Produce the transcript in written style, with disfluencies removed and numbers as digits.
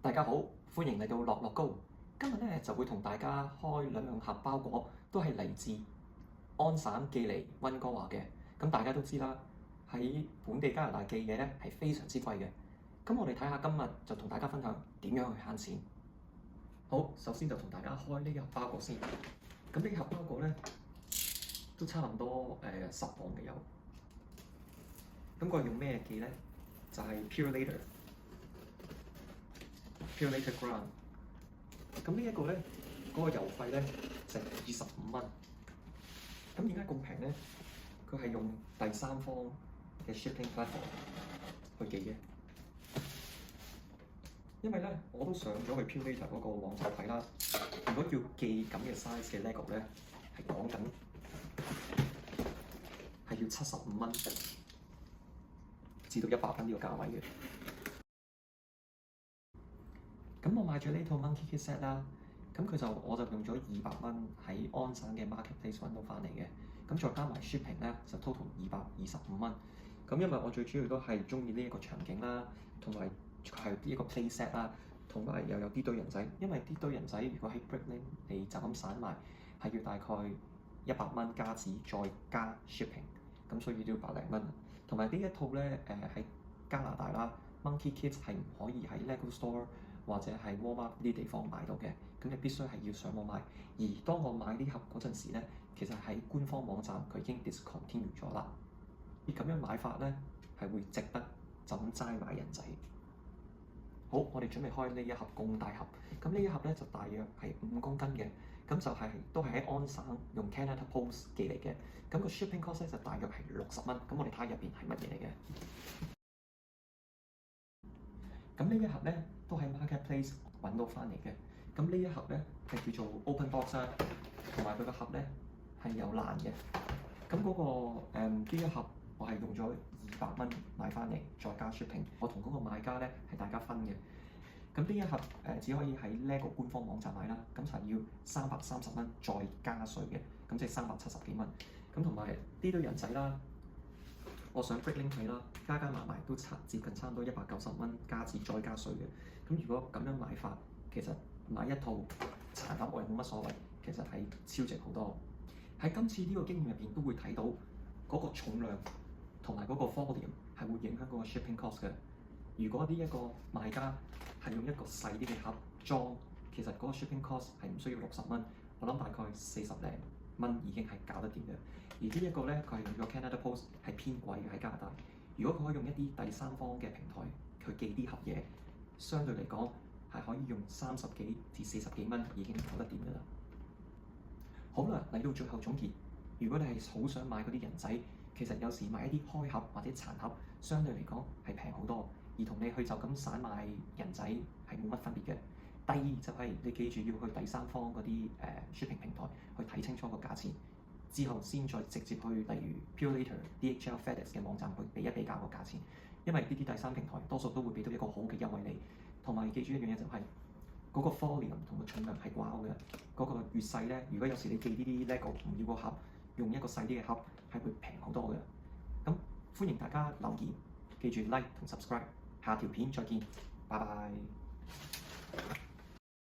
大家好，歡迎嚟到樂樂高。今日咧就會同大家開兩盒包裹，都係嚟自安省寄嚟溫哥華嘅。咁大家都知啦，喺本地加拿大寄嘢咧係非常之貴嘅。咁我哋睇下今日就同大家分享點樣去慳錢。好，首先就同大家開呢盒包裹先。咁呢盒包裹咧都差唔多10磅嘅有。咁佢用咩寄咧？就係 Purolator Ground。咁呢一個咧，嗰個郵費咧就25蚊。咁點解咁平咧？佢係用第三方嘅 shipping platform 去寄嘅。因為咧，我都上咗去 Purolator 嗰個網站睇啦。如果要寄咁嘅 size 嘅 LEGO 咧，係講緊係要75蚊至到100蚊呢個價位嘅。咁我買咗呢套 Monkey Kid Set 啦，咁我就用咗200蚊喺安省嘅 Marketplace 揾到翻嚟嘅，咁再加埋 shipping 咧就 total 225蚊。咁因為我最主要都係中意呢一個場景啦，同埋係呢一個 play set 啦，同埋又有啲堆人仔。因為啲堆人仔如果喺 Bricklink 你就咁散賣，係要大概100蚊加紙再加 shipping， 咁所以都要百零蚊。同埋呢一套咧喺加拿大啦 ，Monkey Kids 係唔可以喺 LEGO Store或者係 Walmart 呢啲地方買到嘅，咁你必須係要上網買。而當我買呢盒嗰陣時咧，其實喺官方網站佢已經 discontinue 咗啦。而咁樣買法咧係會值得就咁齋買人仔。好，我哋準備開呢一盒咁大盒。咁呢一盒咧就大約係5公斤嘅，咁就都係喺安省用 Canada Post 寄嚟嘅。咁個 shipping cost 咧就大約係60蚊。咁我哋睇下入邊係乜嘢嚟嘅。咁呢一盒咧都喺 Marketplace 揾到翻嚟嘅。咁呢一盒咧係叫做 Open Box 啦，同埋佢個盒咧係有爛嘅。咁呢一盒我係用咗200蚊買翻嚟，再加 shipping。我同嗰個買家咧係大家分嘅。咁呢一盒只可以喺 LEGO 官方網站買啦，咁就係要330蚊再加稅嘅，咁即係370幾蚊。咁同埋呢堆人仔啦。我上 Bricklink 睇啦，加埋都接近差唔多190蚊加紙再加稅嘅。咁如果咁樣買法，其實買一套殘盒我又冇乜所謂，其實係超值好多。喺今次呢個經驗入邊都會睇到嗰個重量同埋嗰個 volume 係會影響嗰個 shipping cost 嘅。如果呢一個賣家係用一個細啲嘅盒裝，其實嗰個 shipping cost 係唔需要60蚊，我諗大概40零蚊已經係搞得掂嘅。而呢一個咧，佢係用咗 Canada Post 係偏貴嘅喺加拿大。如果佢可以用一啲第三方嘅平台去寄啲盒嘢，相對嚟講係可以用30幾至40幾蚊已經搞得掂㗎啦。好啦，嚟到最後總結，如果你係好想買嗰啲人仔，其實有時買一啲開盒或者殘盒，相對嚟講係平好多，而同你去就咁散買人仔係冇乜分別嘅。第二就係你記住要去第三方嗰啲shipping 平台去睇清楚個價錢。之後先再直接去例如 Purolator、DHL、FedEx 嘅網站去比較個價錢，因為呢啲第三平台多數都會俾到一個好嘅優惠你。同埋記住一樣嘢就係嗰個 volume 同個重量係掛鈎嘅，嗰個越細咧，如果有時你寄呢啲 LEGO 唔要個盒，用一個細啲嘅盒係會平好多嘅。咁歡迎大家留言，記住 like 同 subscribe，下條片再見，拜拜。